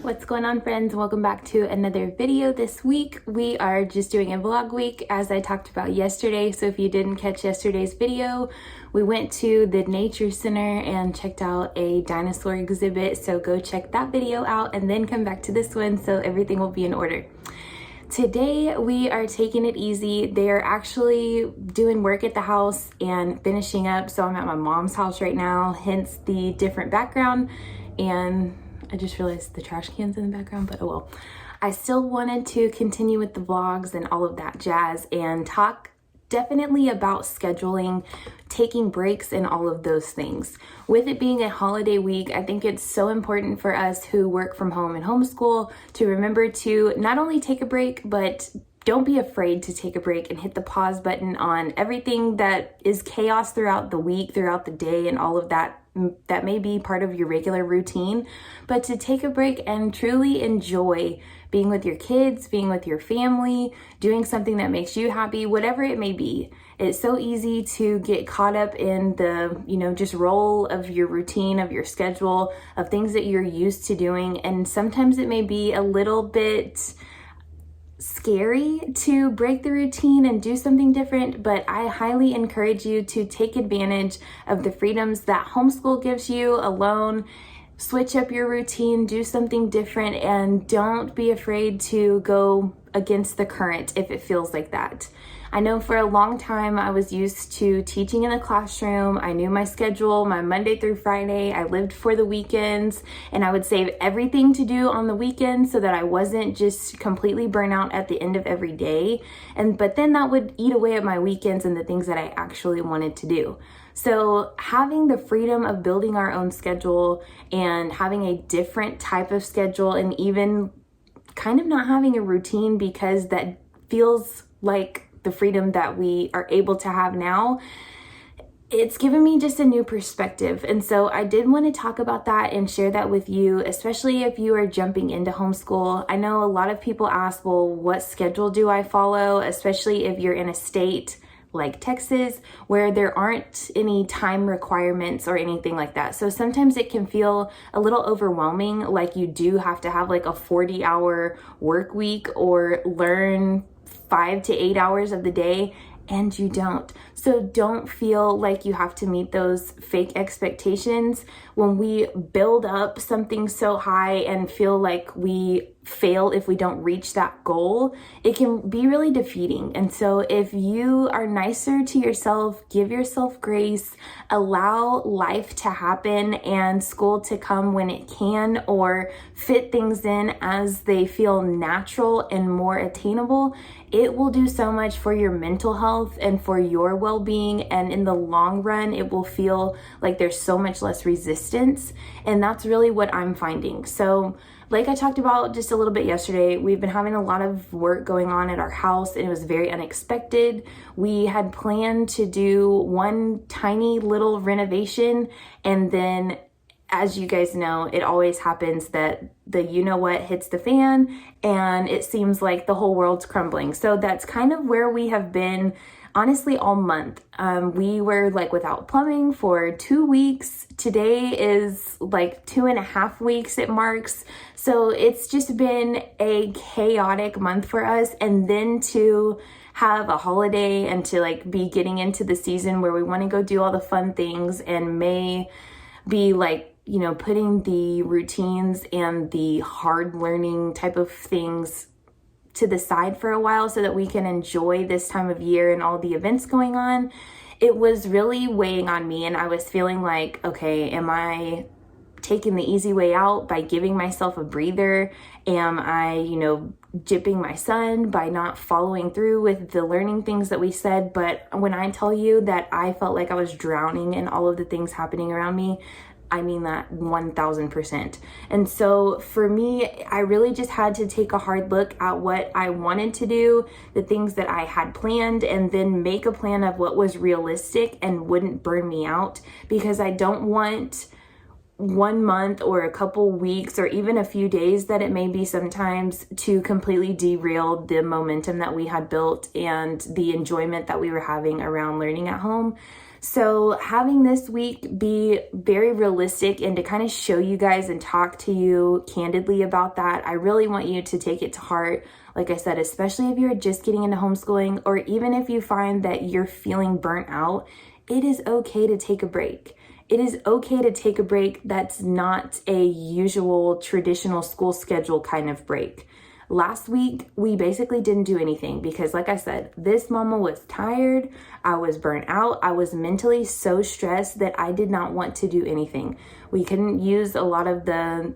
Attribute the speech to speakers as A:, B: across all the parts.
A: What's going on, friends? Welcome back to another video. This week we are just doing a vlog week, as I talked about yesterday. So if you didn't catch yesterday's video, we went to the nature center and checked out a dinosaur exhibit. So go check that video out and then come back to this one so everything will be in order. Today we are taking it easy. They are actually doing work at the house and finishing up. So I'm at my mom's house right now, hence the different background. And I just realized the trash can's in the background, but oh well. I still wanted to continue with the vlogs and all of that jazz and talk definitely about scheduling, taking breaks, and all of those things. With it being a holiday week, I think it's so important for us who work from home and homeschool to remember to not only take a break, but don't be afraid to take a break and hit the pause button on everything that is chaos throughout the week, throughout the day, and all of that may be part of your regular routine, but to take a break and truly enjoy being with your kids, being with your family, doing something that makes you happy, whatever it may be. It's so easy to get caught up in the, just roll of your routine, of your schedule, of things that you're used to doing. And sometimes it may be a little bit scary to break the routine and do something different, but I highly encourage you to take advantage of the freedoms that homeschool gives you alone. Switch up your routine, do something different, and don't be afraid to go against the current if it feels like that. I know for a long time I was used to teaching in the classroom. I knew my schedule, my Monday through Friday. I lived for the weekends, and I would save everything to do on the weekends so that I wasn't just completely burnt out at the end of every day. But then that would eat away at my weekends and the things that I actually wanted to do. So having the freedom of building our own schedule and having a different type of schedule, and even kind of not having a routine, because that feels like the freedom that we are able to have now, it's given me just a new perspective. And so I did want to talk about that and share that with you, especially if you are jumping into homeschool. I know a lot of people ask, well, what schedule do I follow? Especially if you're in a state like Texas, where there aren't any time requirements or anything like that. So sometimes it can feel a little overwhelming, like you do have to have like a 40-hour work week or learn 5 to 8 hours of the day, and you don't. So don't feel like you have to meet those fake expectations. When we build up something so high and feel like we fail if we don't reach that goal, it can be really defeating. And so if you are nicer to yourself, give yourself grace, allow life to happen and school to come when it can, or fit things in as they feel natural and more attainable, it will do so much for your mental health and for your well-being. And in the long run, it will feel like there's so much less resistance. And that's really what I'm finding. So like I talked about just a little bit yesterday, we've been having a lot of work going on at our house, and it was very unexpected. We had planned to do one tiny little renovation, and then, as you guys know, it always happens that the you-know-what hits the fan, and it seems like the whole world's crumbling. So that's kind of where we have been, honestly, all month. We were like without plumbing for 2 weeks. Today is like 2.5 weeks it marks. So it's just been a chaotic month for us. And then to have a holiday and to like be getting into the season where we want to go do all the fun things, and may be like, putting the routines and the hard learning type of things to the side for a while so that we can enjoy this time of year and all the events going on. It was really weighing on me, and I was feeling like, okay, am I taking the easy way out by giving myself a breather? Am I, gypping my son by not following through with the learning things that we said? But when I tell you that I felt like I was drowning in all of the things happening around me, I mean that 1000%. And so for me, I really just had to take a hard look at what I wanted to do, the things that I had planned, and then make a plan of what was realistic and wouldn't burn me out, because I don't want 1 month or a couple weeks or even a few days that it may be sometimes to completely derail the momentum that we had built and the enjoyment that we were having around learning at home. So having this week be very realistic and to kind of show you guys and talk to you candidly about that, I really want you to take it to heart. Like I said, especially if you're just getting into homeschooling, or even if you find that you're feeling burnt out, it is okay to take a break. It is okay to take a break that's not a usual traditional school schedule kind of break. Last week, we basically didn't do anything because, like I said, this mama was tired. I was burnt out. I was mentally so stressed that I did not want to do anything. We couldn't use a lot of the,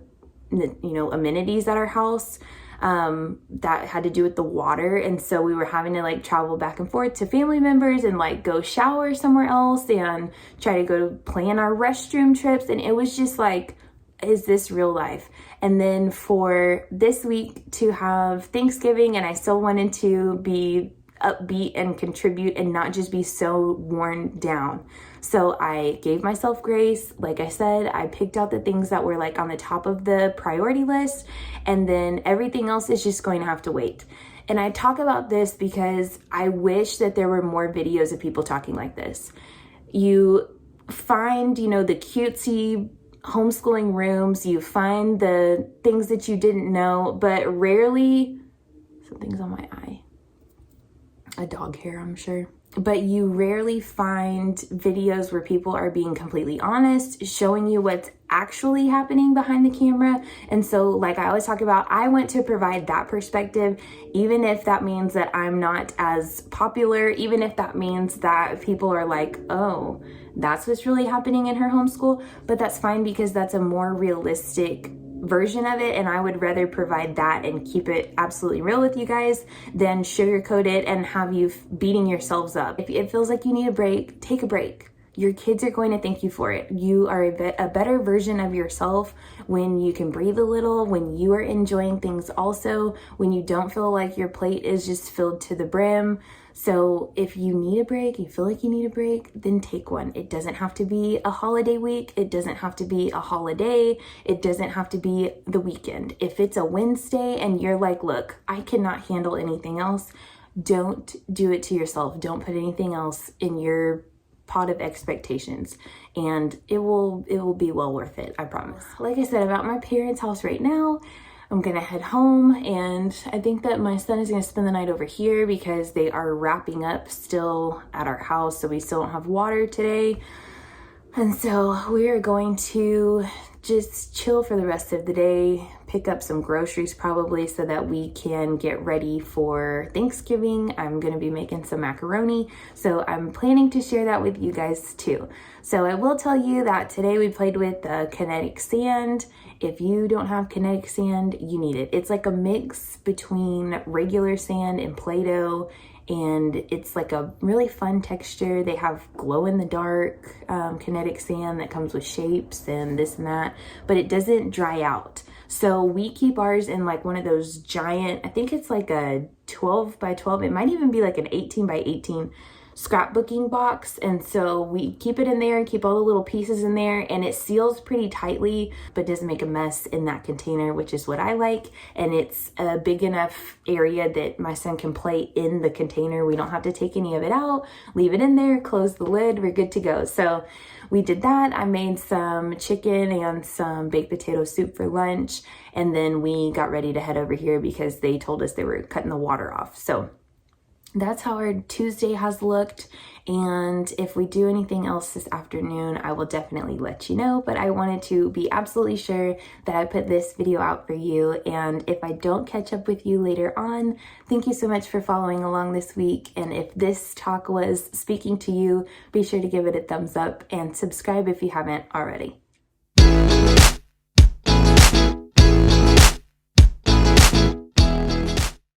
A: amenities at our house that had to do with the water. And so we were having to travel back and forth to family members and go shower somewhere else and try to go plan our restroom trips. And it was just is this real life? And then for this week to have Thanksgiving, and I still wanted to be upbeat and contribute and not just be so worn down. So I gave myself grace. Like I said, I picked out the things that were on the top of the priority list, and then everything else is just going to have to wait. And I talk about this because I wish that there were more videos of people talking like this. You find, the cutesy homeschooling rooms, you find the things that you didn't know, but rarely, something's on my eye, a dog hair, I'm sure. But you rarely find videos where people are being completely honest, showing you what's actually happening behind the camera. And so, like I always talk about, I want to provide that perspective, even if that means that I'm not as popular, even if that means that people are oh, that's what's really happening in her homeschool. But that's fine because that's a more realistic version of it, and I would rather provide that and keep it absolutely real with you guys than sugarcoat it and have you beating yourselves up. If it feels like you need a break, take a break. Your kids are going to thank you for it. You are a better version of yourself when you can breathe a little, when you are enjoying things also, when you don't feel like your plate is just filled to the brim. So if you need a break, you feel like you need a break, then take one. It doesn't have to be a holiday week. It doesn't have to be a holiday. It doesn't have to be the weekend. If it's a Wednesday and you're look, I cannot handle anything else, don't do it to yourself. Don't put anything else in your pot of expectations, and it will be well worth it, I promise. Like I said, I'm at my parents' house right now. I'm gonna head home, and I think that my son is gonna spend the night over here because they are wrapping up still at our house, so we still don't have water today. And so we are going to just chill for the rest of the day, pick up some groceries probably so that we can get ready for Thanksgiving. I'm going to be making some macaroni, so I'm planning to share that with you guys too. So I will tell you that today we played with kinetic sand. If you don't have kinetic sand, you need it. It's like a mix between regular sand and Play-Doh, and it's a really fun texture. They have glow in the dark kinetic sand that comes with shapes and this and that, but it doesn't dry out. So we keep ours in one of those giant, I think it's a 12 by 12, it might even be an 18 by 18 scrapbooking box. And so we keep it in there and keep all the little pieces in there, and it seals pretty tightly but doesn't make a mess in that container, which is what I like. And it's a big enough area that my son can play in the container. We don't have to take any of it out, leave it in there, close the lid, we're good to go. So we did that. I made some chicken and some baked potato soup for lunch, and then we got ready to head over here because they told us they were cutting the water off. So that's how our Tuesday has looked, and if we do anything else this afternoon, I will definitely let you know. But I wanted to be absolutely sure that I put this video out for you, and if I don't catch up with you later on, thank you so much for following along this week. And if this talk was speaking to you, be sure to give it a thumbs up and subscribe if you haven't already.